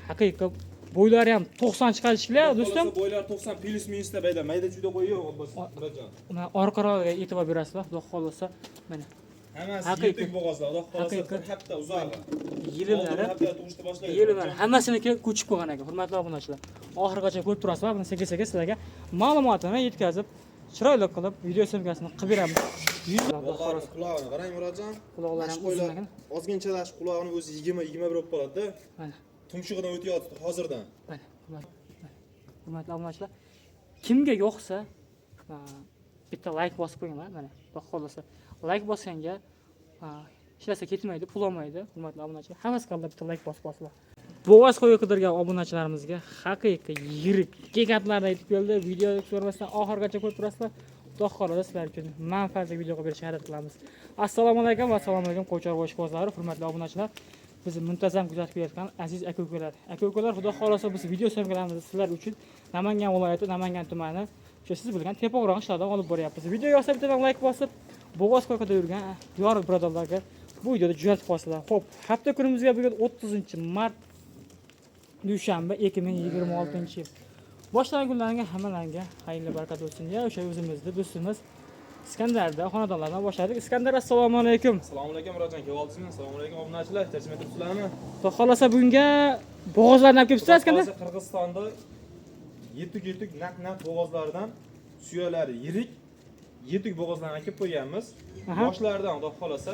Haqiqiy bo'ylari ham 90 chiqarishlar do'stim. Bo'ylar 90 plus minusda bayda mayda juda qo'yib Murodjon. Uni orqaroqqa e'tibor berasizlar, xudo xolasa. Mana hammasi yetuk bo'g'ozlar, xudo xolasa bir hafta uzog'i. Yillar hammasiniki ko'chib qolgan ekan, hurmatli obunachilar. Oxirigacha ko'rib turasizlar, buni sekin-sekin sizlarga ma'lumotini yetkazib, chiroyli qilib video syomkasini qilib beramiz. Qulog'ini qarang Murodjon. Quloqlari ham uzun. Ozginchalash qulog'ini o'zi 20-21 bo'lib qoladi-da. Mana Tumshug'idan o'tyapti hozirdan. mana hurmatli obunachilar, kimga yoqsa bitta like bosib qo'yinglar, mana xudo xolasa. Like bosganga hech narsa ketmaydi, pul olmaydi, hurmatli obunachilar. Hammasi qalbida bitta like bosib qo'yinglar. Bo'g'oz qo'yib qidirgan obunachilarimizga haqiqiy yirik gigantlarni aytib keldi. Video ko'rmasdan oxirigacha ko'rib turasizlar. Xudo xolasa sizlar uchun manfaatli video qilib berishga harakat qilamiz. Assalomu alaykum va assalomu alaykum qo'char boshqozlari, hurmatli obunachilar. Bizni muntazam kuzatib kelayotgan aziz aka-ukalar. Aka-ukalar, xudo xolasa biz video syomkalarimizni sizlar uchun Namangan viloyati, Namangan tumani, o'sha siz bilgan Tepao'roq ishlardan olib boryapmiz. Video yoqsa bittadan like bosib, bo'g'oz qo'yqida yurgan yor birodarlarga bu videoni jo'natib qo'ysizlar. Xo'p, hafta kunimizga bugun 30-mart dushanba 2026-yil. Boshlagan kunlaringizga hammalarga xayrli barakat bo'lsin. Ya o'sha o'zimizning do'stimiz Iskandarda xonadonlardan boshladik. Iskandar, assalomu alaykum. Assalomu alaykum Murodjon, kelib oldingizmi? Assalomu alaykum obunachilar, tarjima etibsizlarmi? Xudo xolasa bugunga bo'g'ozlarni olib kelibsiz, Iskandar? Qirg'izistonda yetuk naq bo'g'ozlardan suyalari yirik yetuk bo'g'ozlarni olib kelib qo'yganmiz. Boshlaridan xudo xolasa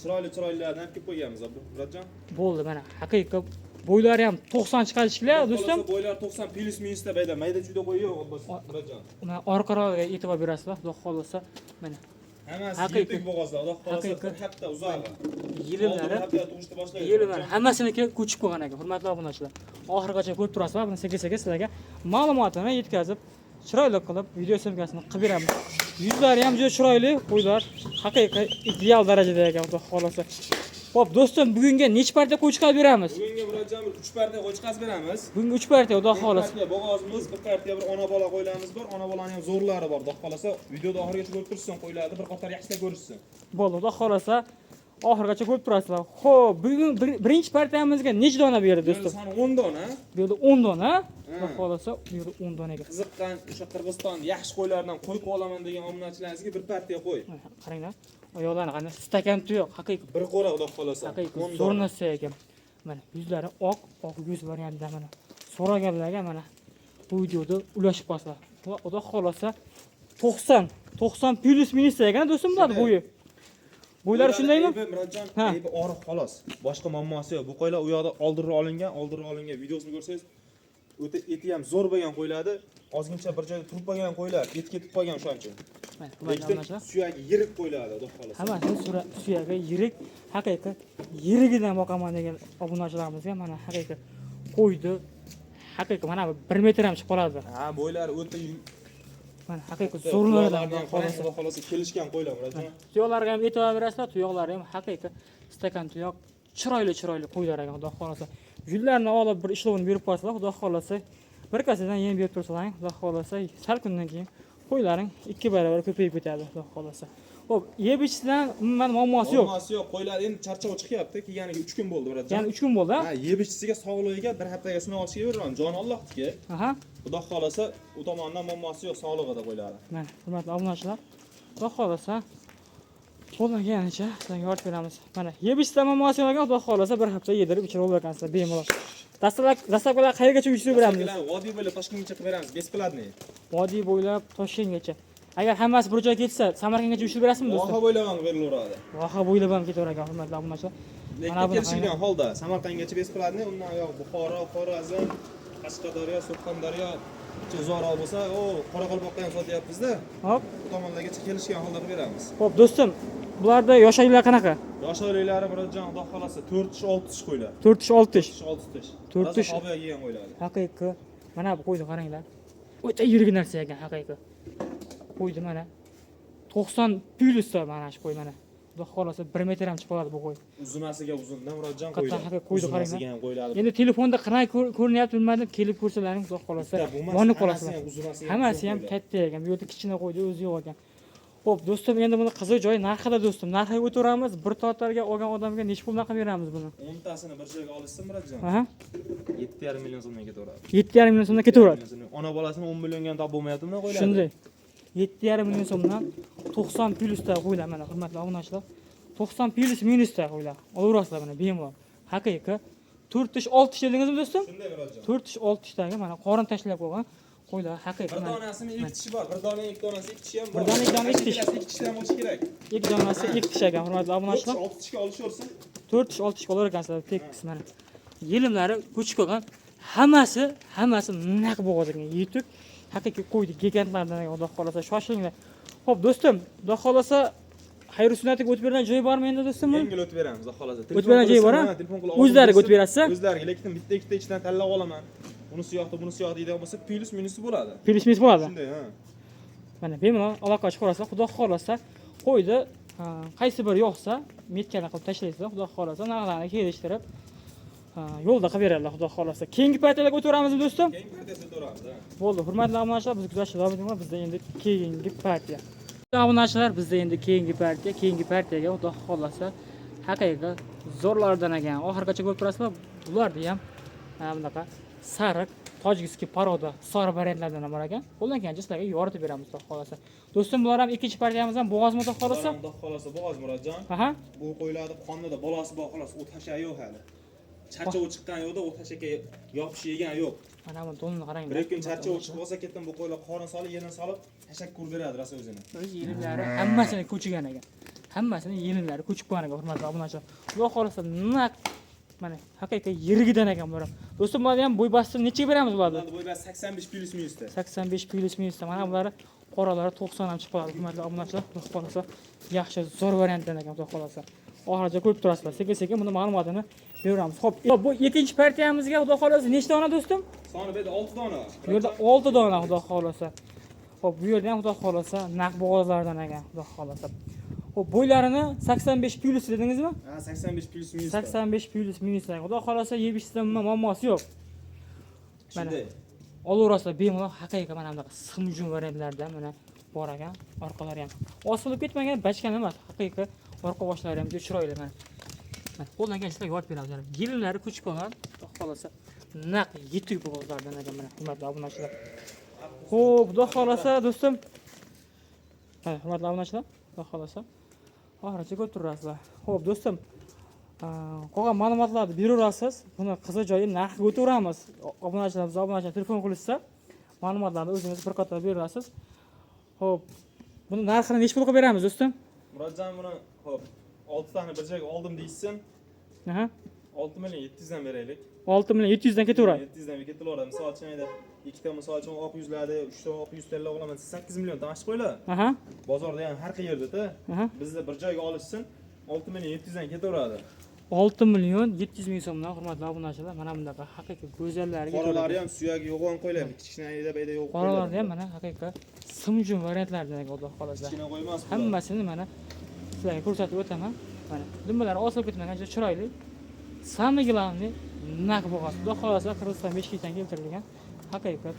chiroylilardan olib kelib qo'yganmiz, Murodjon. Bo'ldi, mana haqiqiy bo'ylari ham 90 chiqarishlar do'stim. Bo'ylar 90 plus minusda bayda mayda juda qo'yib Murodjon. Uni orqaroqqa e'tibor berasizlar, xudo xolasa. Mana hammasi yetuk bo'g'ozlar, xudo xolasa bir hafta uzog'i. Yillar hammasiniki ko'chib qolgan ekan, hurmatli obunachilar. Oxirigacha ko'rib turasizlar, buni sekin-sekin sizlarga ma'lumotini yetkazib, chiroyli qilib video syomkasini qilib beramiz. Yuzlari ham juda chiroyli, qo'ylar haqiqiy ideal darajada ekan, xudo xolasa. Xo'p, do'stim, bugunga necha partiya qo'y chiqarib beramiz? Bugunga Murodjon 3 partiya qo'y chiqarib beramiz. Bugunga 3 partiya, xudo xolasa. Bir partiya bo'g'ozimiz, bir partiya bir ona bola qo'ylarimiz bor. Ona bolaning ham zo'rlari bor, xudo xolasa. Videoda oxirigacha ko'rib tursin, qo'ylarni bir qator yaxshilab ko'rishsin. Bo'ldi, xudo xolasa. Oxirigacha ko'rib turasizlar. Xo'p, bugun birinchi partiyamizga necha dona berdi do'stim? Soni 10 dona. Bu yerda 10 dona. Xudo xolasa, bu yerda 10 donaga. Qiziqqan o'sha Qirg'iziston yaxshi qo'ylardan qo'y olaman degan obunachilaringizga bir partiya qo'y. Qaranglar. Oyoqlarni qanday stakan tuyoq, haqiqiy bir qo'ra xudo xolasa. Haqiqiy zo'rnasi ekan. Mana yuzlari oq yuz variantida mana. So'raganlarga mana bu videoda ulashib qolsalar. Xudo xolasa 90 plus minus ekan do'stim bular bo'yi. Bo'ylari shundaymi? Murodjon, aybi oriq xolos. Boshqa muammosi yo'q. Bu qo'ylar u yoqda oldirib olingan videosini ko'rsangiz, o'ta eti ham zo'r bo'lgan qo'ylardi. Ozgincha bir joyda turib qolgan qo'ylar, et ketib qolgan o'shancha. Mana suyagi yirik qo'ylardi, xudo xolasa. Hammasi suyagi yirik, haqiqiy yirigidan boqaman degan obunachilarimizga mana haqiqiy qo'ydi. Haqiqiy mana 1 metr ham chiqib qoladi. Ha, bo'ylari o'ta mana haqiqiy zo'rlardan xolasa kelishgan qo'ylar Murodjon. Tuyoqlarga ham e'tibor berasizlar, tuyoqlari ham haqiqiy stakan tuyoq, chiroyli qo'ylar ekan, xudo xolasa. Yullarni olib bir ishlovini berib qo'ysalar, xudo xolasa, bir kasadan yem berib tursalar, xudo xolasa, sal kundan keyin qo'ylaring 2 barobar ko'payib ketadi, xudo xolasa. Xo'p, yeb ichishdan umuman muammosi yo'q. Muammosi yo'q. Qo'ylar endi charchoq chiqyapti. Kelganiga 3 kun bo'ldi, Murodjon. Ya'ni 3 kun bo'ldi. Ha, yeb ichishga, sog'ligiga bir haftaga sinov olishiga beraman. Jon Allohniki. Aha. Xudo xolasa, u tomondan muammosi yo'q sog'lig'ida qo'ylari. Mana, hurmatli obunachilar, xudo xolasa qo'llaganicha sizlarga yordam beramiz. Mana, yeb ichishdan muammosi yo'q ekan, xudo xolasa bir hafta yedirib ichirib olarsizlar bemalol. Dastlabkilar qayergacha uyushtirib beramiz? Vodiy bo'ylab Toshkentgacha qilib beramiz, besplatniy. Vodiy bo'ylab Toshkentgacha. Agar hammasi bir joyga ketsa, Samarqandgacha uyushtirib berasizmi do'stlar? Voha bo'ylab ham berilaveradi. Voha bo'ylab ham ketaverar ekan, hurmatli obunachilar. Mana bu kelishilgan holda Samarqandgacha besplatniy, undan yo'q Buxoro, Xorazm, Qashqadaryo, Surxondaryo, Chizora bo'lsa, Qoraqalpoqqa ham sotyapmiz-da. Hop, bu tomonlargacha kelishgan holda qilib beramiz. Xo'p, do'stim, bularda yosh oyliklar qanaqa? Yosh oyliklari Murodjon, xudo xolasa 4-6 qo'ylar. 4-6. 4 hobiga kelgan qo'ylar. Haqiqiy. Mana bu qo'yni qaranglar. O'ta yirik narsa ekan, haqiqiy. Qo'ydi mana 90 plyusda mana shu qo'y mana. Xudo xolasa 1 metr ham chiqib qoladi bu qo'y. Uzunasiga uzundan Murodjon qo'ylar. Qattiq qo'ydi qaranglar. Endi telefonda qanday ko'rinyapti bilmadim, kelib ko'rsalaring xudo xolasa. Yonib qolasizlar. Hammasi ham katta ekan. Bu yerda kichkina qo'ydi o'zi yo'q ekan. Xo'p, do'stim, endi buni qiziq joyi narxida do'stim. Narxiga o'tiramiz. Bir totarga olgan odamga necha puldan qilib beramiz buni? 10 tasini bir joyga olishsa Murodjon, Aha. 7,5 million so'mdan ketaveradi. 7,5 million so'mdan ketaveradi. Ona bolasini 10 millionga ham topib bo'lmayaptimi qo'yiladi. Shunday. 7,5 million so'mdan 90 plyusda qo'ylar mana hurmatli obunachilar. 90 plyus minusda qo'ylar. Olaverasizlar mana bemalol. Haqiqiy 4 ish 6 ish dedingizmi do'stim? Shunday Murodjon. 4 ish 6 ishdagi mana qorin tashlab qo'ygan qo'ylar haqiqiy. Bir donasini 2 tishi bor, bir dona 2 donasi 2 tishi ham bor. Bir dona 2 dona 2 tish. 2 tishi ham bo'lishi kerak. 2 donasi 2 tish ekan hurmatli obunachilar. 6 tishga olishaversin. 4 ish 6 ish qolar ekansizlar tekis mana. Yelimlari ko'chib qo'ygan. Hammasi naq bo'g'ozga yetuk. Haqiqiy qo'ydi gigantlardan xudo xolasa shoshilinglar. Xo'p do'stim, xudo xolasa xayr sunnatiga o'tib bergan joyi bormi endi do'stim? Yengil o'tib beramiz, xudo xolasa. O'tib bergan joyi bor-a? O'zlariga o'tib berasiz? O'zlariga, lekin bitta ichidan tanlab olaman. Bunisi yoqda, bunisi yoqda deydigan bo'lsa, plyus minusi bo'ladi. Plyus minus bo'ladi. Shunday, ha. Mana bemalol aloqa chiqarasizlar, xudo xolasa qo'ydi qaysi biri yo'qsa metkani qilib tashlaysizlar, xudo xolasa narxlarni kelishtirib yo'lda qilib beradilar, xudo xolasa. Keyingi partiyalarga o'taveramizmi do'stim? Keyingi partiyasiga o'tamiz, ha. Bo'ldi, hurmatli obunachilar, biz kuzatishda davom etamiz. Bizda endi keyingi partiya. Obunachilar, bizda endi keyingi partiyaga xudo xolasa haqiqiy zo'rlardan ekan. Oxirgacha ko'rib turasizlar, bularni ham bunaqa sariq tojikskiy paroda sora variantlardan ham bor ekan. Qo'ldan kelgancha sizlarga yoritib beramiz, xudo xolasa. Do'stim, bular ham ikkinchi partiyamiz ham bo'g'ozmi, xudo xolasa? Xudo xolasa bo'g'oz Murodjon. Aha. Bu qo'ylarni qonida bolasi bor, xolos, o't hasha yo'q hali. Charchoq chiqqan yo'qda, o't hashaga yopish yegan yo'q. Mana bu do'lni qarang. Bir kun charchoq chiqib olsa ketdim, bu qo'ylar qorin solib, yerini solib, hashak ko'rib beradi rosa o'zini. O'z yelimlari hammasini ko'chigan ekan. Hammasini yelimlari ko'chib qolgan ekan, hurmatli obunachilar. Xudo xolasa naq mana haqiqiy yirigidan ekan bular. Do'stim, bularni ham bo'y bosib nechaga beramiz bularni? Bo'y bas 85 plyus minusda. 85 plyus minusda. Mana bular qoralari 90 ham chiqib qoladi, hurmatli obunachilar. Xudo xolasa yaxshi zo'r variantdan ekan, xudo xolasa. Oxirigacha ko'rib turasizlar. Sekin-sekin buni ma'lumotini beramiz. Xo'p, bu ikkinchi partiyamizga xudo xolasa nechta dona do'stim? Soni bu yerda 6 dona. Bu yerda 6 dona xudo xolasa. Xo'p, bu yerda ham xudo xolasa naq bo'g'ozlardan ekan, xudo xolasa. Xo'p, bo'ylarini 85 plyus dedingizmi? Ha, 85 plyus minus. 85 plyus minus. Xudo xolasa yeb ichsam muammosi yo'q. Mana Shunday. olaverasizlar bemalol haqiqiy mana bunaqa simjun variantlardan mana bor ekan. Orqalari ham osilib ketmagan, bachkan emas, haqiqiy orqa boshlari ham juda chiroyli mana. Mana qo'ldan kelsa yo'q beramiz. Yelimlari ko'chib qolgan, xudo xolasa naq yetuk bo'g'ozlardan ekan mana hurmatli obunachilar. Xo'p, xudo xolasa do'stim. Ha, hurmatli obunachilar, xudo xolasa oxirigacha ko'rib turasizlar. Xo'p, do'stim, qolgan ma'lumotlarni beraverasiz. Buni qiziq joyi narxiga o'taveramiz. Obunachilar telefon qilishsa, ma'lumotlarni o'zingiz bir qator berasiz. Xo'p, buni narxini necha pul qilib beramiz do'stim? Murodjon, buni xo'p, 6 tani bir joyga oldim deysin. Aha. 6 million 700 dan beraylik. 6 million 700 dan ketaveradi. 700 dan ketaveradi. Misol uchun ayda ikkita misol uchun oq yuzlarda 3 ta oq yuz tanlab olaman. 8 million tashib qo'ylar. Aha. Bozorda ham har qayerda-da. Aha. Bizda bir joyga olishsin, 6 million 700 dan ketaveradi. 6 million 700 ming so'mdan hurmatli obunachilar, mana bunaqa haqiqiy go'zallariga Qoralari ham suyagi yo'g'on qo'ylar, kichkina ayda yo'q. qoralarni ham mana haqiqiy simjun variantlardan xudo xolasa. Kichkina qo'ymas. Hammasini mana sizlarga ko'rsatib o'taman. Mana dumalari osilib ketmagan, juda chiroyli. Самое главное naq bo'g'oz. Xudo xolasa Qirg'iziston Beshkentdan keltirilgan haqiqat.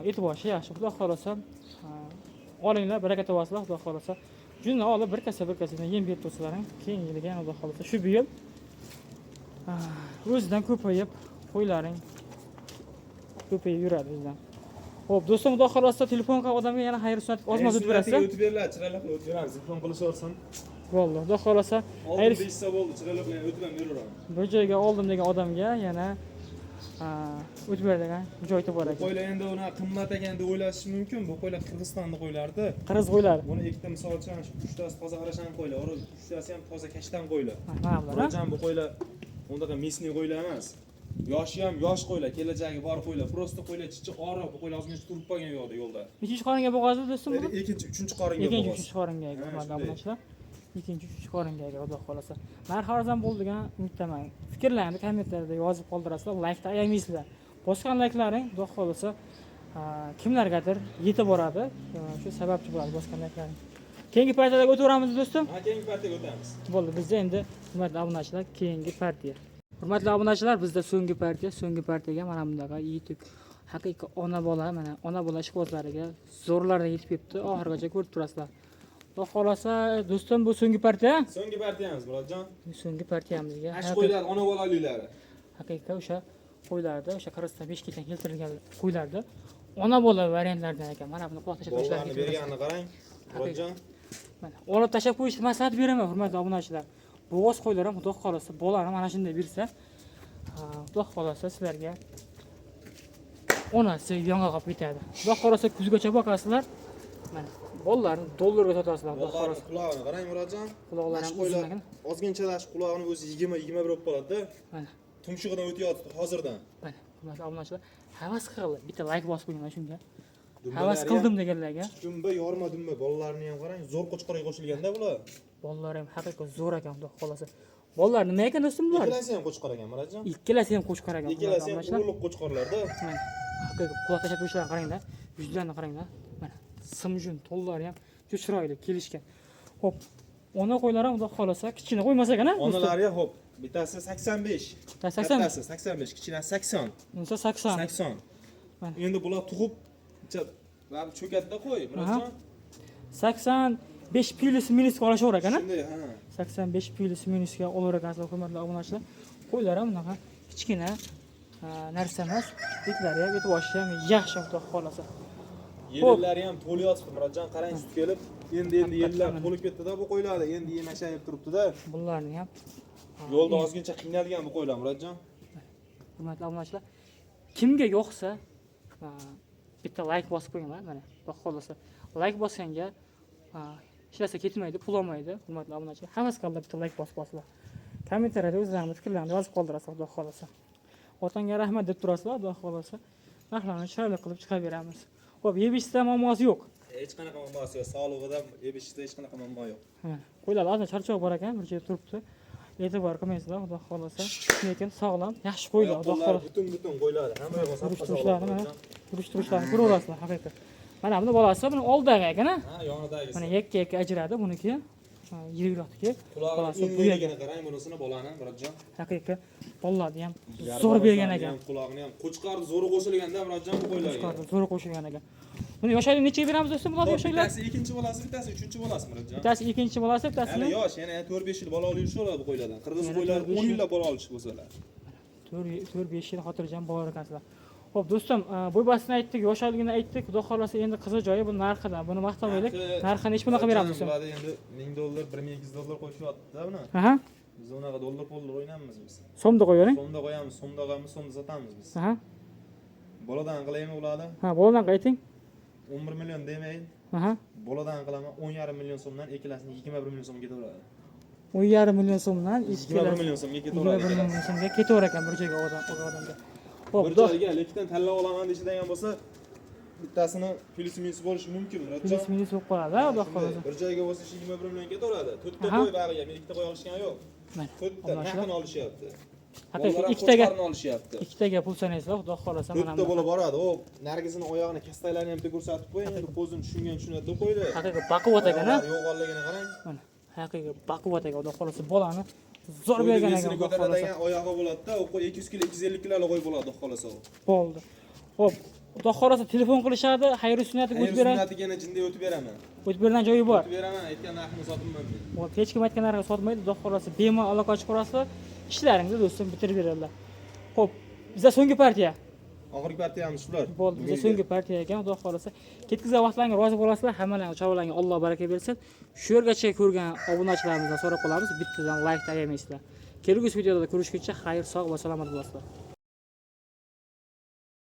E'tiboshi yaxshi. Xudo xolasa olinglar, baraka topasizlar, xudo xolasa. Juni olib bir kasadan yem berib tursalar, keyin yiliga xudo xolasa shu bu yil o'zidan ko'payib qo'ylaring ko'payib yuradi o'zidan. Xo'p, do'stim, xudo xolasa telefon qilib odamga yana xayr sunnat ozmoz o'tib berasiz. O'tib beriladi, chiroyli qilib o'tib beramiz. Telefon qilishaversin. Bo'ldi, xudo xolasa Xayr deysa bo'ldi, chiroyli bilan o'tib ham beraveraman. bir joyga oldim degan odamga yana o'tib beradigan joy topar ekan. Qo'ylar endi uni qimmat ekan deb o'ylash mumkin. Bu qo'ylar Qirg'izistonda qo'ylardi. Qirg'iz qo'ylari. Buni ikkita misol uchun 3tasi toza qarashan qo'ylar, 3tasi ham toza kashtan qo'ylar. Mana bular. Murodjon, bu qo'ylar undaqa mesniy qo'ylar emas. Yoshi ham yosh qo'ylar, kelajagi bor qo'ylar. Prosta qo'ylar chichi oriq, bu qo'ylar ozgina turib qolgan yo'qda yo'lda. Ikkinchi qoringa bo'g'ozdi do'stim bu? Ikkinchi, uchinchi qoringa Ikkinchi, bo'g'oz. uchinchi qoringa ega, hurmatli obunachilar. Ikkinchi, uchinchi qoringa ega, xudo xolasa. Narxi arzon bo'ldigan umiddaman. Fikrlarni kommentlarda yozib qoldirasizlar, laykda ayamaysizlar. Bosgan layklaring xudo xolasa kimlargadir yetib boradi. Shu sababchi bo'ladi bosgan layklaring. Keyingi partiyaga o'taveramiz do'stim. Ha, keyingi partiyaga o'tamiz. Bo'ldi, bizda endi hurmatli obunachilar keyingi partiya. Hurmatli obunachilar, bizda so'nggi partiyaga mana bundaqa yetuk haqiqiy ona bola, mana ona bola ishqibozlariga zo'rlardan yetib kelibdi. Oxirigacha ko'rib turasizlar. Xudo xolasa, do'stim bu so'nggi partiya. So'nggi partiyamiz, Murodjon. So'nggi partiyamizga. Ash qo'ylar ona bolaliklari. Haqiqatda o'sha qo'ylarda, o'sha qirg'iziston Bishkekdan keltirilgan qo'ylarda ona bola variantlardan ekan. Mana buni quloq tashab Bolalarni berganini qarang, Murodjon. Mana olib tashab qo'yishni maslahat beraman, hurmatli obunachilar. Bo'g'oz qo'ylar ham xudo xolasa, bolani mana shunday bersa, xudo xolasa sizlarga onasi yonga qolib ketadi. Xudo xolasa kuzgacha boqasizlar. Mana bolalarni dollarga sotasizlar, xudo Bolalarning xolasa. qulog'ini qarang, Murodjon. Quloqlari ham uzun ekan. Ozginchalash qulog'ini o'zi 20 bo'lib qoladi-da. Mana, Tumshug'idan o'tyapti hozirdan. mana, hurmatli obunachilar, havas qildi. Bitta like bosib qo'yinglar shunga. Dumbalari Havas ham qildim deganlarga. Dumba, yorma dumba, bolalarni ham qarang, zo'r qo'chqorga qo'shilganda bular. Bolalar ham haqiqatdan zo'r ekan, xudo xolasa. Bolalar nima ekan do'stim bular? Ikkalasi ham qo'chqor ekan, Murodjon. Ikkalasi ham qo'shqor ekan. Ikkalasi ham ulug' qo'chqorlarda. Mana, haqiqatdan quloq tashab qo'yishlarni qaranglar. Yuzlarini qaranglar. Mana, simjun to'llari ham juda chiroyli kelishgan. Xo'p, ona qo'ylar ham xudo xolasa kichkina qo'ymas ekan-a? Onalari ham bittasi 85. 80. Bittasi 85, kichkinasi 80. Unisi 80. 80. Mana. Endi bular tug'ib baribir cho'katda qo'y, Murodjon. 85 plus minusga olishaver ekan-a? Shunday, ha. 85 plus minusga olar ekansizlar, hurmatli obunachilar. Qo'ylar ham bunaqa kichkina narsa emas. Etlari ham, et boshi ham yaxshi xudo xolasa. Yellari ham to'lyapti, Murodjon, qarang sut kelib. Endi yellar to'lib ketdi-da bu qo'ylarda. Endi yemashayib turibdi-da. Bularni ham Yo'lda ozgincha qiynalgan bu qo'ylar, Murodjon. hurmatli obunachilar, kimga yoqsa bitta like bosib qo'yinglar. Mana, xudo xolasa. Like bosganga hech narsa ketmaydi, pul olmaydi. Hurmatli obunachilar, havas qilib bitta like bosib qo'yasizlar. Kommentariyada o'zlaringiz fikrlarni yozib qoldirasizlar, xudo xolasa. Otanga rahmat deb turasizlar, xudo xolasa. Narxlarni chiroyli qilib chiqaveramiz. Xo'p, yeb ichsa muammosi yo'q. Hech qanaqa muammosi yo'q. Sog'lig'ida yeb-ichishda hech qanaqa muammo yo'q. Qo'ylar ozgina charchoq bor ekan, bir joyda turibdi. E'tibor qilmaysizlar, xudo xolasa. Lekin sog'lom, yaxshi qo'ylar, xudo xolasa. Butun qo'ylar. Hamma yo'q Surishtirishlarni ko'raverasizlar, haqiqat. Mana buni bolasi buni oldidagi ekan-a? Ha, yonidagisi. Mana yakka ajradi buniki. Yirikroqniki. Qulog'ini inligini qarang bunisini bolani, Murodjon. Haqiqat bolalarni ham zo'r bergan ekan. Qulog'ini ham qo'chqor zo'ri qo'shilganda, Murodjon, bu qo'ylarga. Zo'r qo'shilgan ekan. Buni yoshaydi nechaga beramiz do'stim bularni yoshaylar? Bittasi ikkinchi bolasi, bittasi uchinchi bolasi, Murodjon. Bittasi ikkinchi bolasi, bittasi Hali yosh, yana 4-5 yil bola olishi bo'ladi bu qo'ylardan. Qirg'iz Yana qo'ylari 4-5 10 yillab bola olish bo'lsalar. 4-5 yil xotirjam bor ekansizlar. Xo'p do'stim, bo'ybasini aytdik, yoshligini aytdik. Xudo xolasa endi qiziq joyi bu narxidan. Buni maqtamaylik. Narxini hech bunaqa beramiz do'stim. Bularda endi $1000, $1200 qo'shyapti-da buni. Aha. Biz unaqa dollar o'ynaymiz biz. So'mda qo'yavering. So'mda qo'yamiz, so'mda qo'yamiz, so'mda sotamiz biz. Aha. Boladan qilaymi ularni? Ha, boladan qayting. 11 million demayin. Aha. Boladan qilaman 10,5 million so'mdan ikkalasini 21 million so'mga ketaveradi. 10,5 million so'mdan 21 million so'mga 21 ketaveradi. million so'mga ketaver ekan bir joyga odamga. Xo'p, Bir joyga lekin tanlab olaman deyishadigan bo'lsa, bittasini plus minus bo'lishi mumkin, Murodjon. plus minus bo'lib qoladi, xudo xolasa. Bir joyga bo'lsa 21 million ketaveradi. 4 ta Aha. qo'y bag'iga, men 2 ta qo'y olishgan yo'q. Mana. 4 ta narxini olishyapti. Haqiqat ikkitaga olishyapti. ikkitaga pul sanaysizlar, xudo xolasa 4 ta bola boradi. O nargizini oyog'ini, kastaklarini ham ko'rsatib qo'ying, endi ko'zini tushunadi deb qo'ydi. haqiqat baquvvat ekan-a? Yo'qolligini qarang. Mana, haqiqat baquvvat ekan, xudo xolasa bolani zo'r bergan ekan, xudo xolasa. Ko'taradigan oyog'i bo'ladi-da, o qo'y 200 kg, 250 kg qo'y bo'ladi, xudo xolasa. Bo'ldi. Xo'p, xudo xolasa telefon qilishadi, xayr sunnatiga o'tib beradi. Sunnatiga jinday o'tib beraman. O'tib bergan joyi bor. O'tib beraman, aytgan narxini sotmayman men. Bo'ldi, hech kim aytgan narxga sotmaydi, xudo xolasa bemalol aloqa ochib ko'rasizlar, ishlaringizni do'stim bitirib beradilar. Xo'p, bizda so'nggi partiya. Oxirgi partiyamiz shular. Bo'ldi, bizda so'nggi partiya ekan, xudo xolasa. Ketkizgan vaqtlaringga rozi bo'lasizlar, hammalarga chavolarga Alloh baraka bersin. Shu yergacha ko'rgan obunachilarimizdan so'rab qolamiz, bittadan like ayamaysizlar. Kelgusi videoda ko'rishguncha xayr, sog' va salomat bo'lasizlar.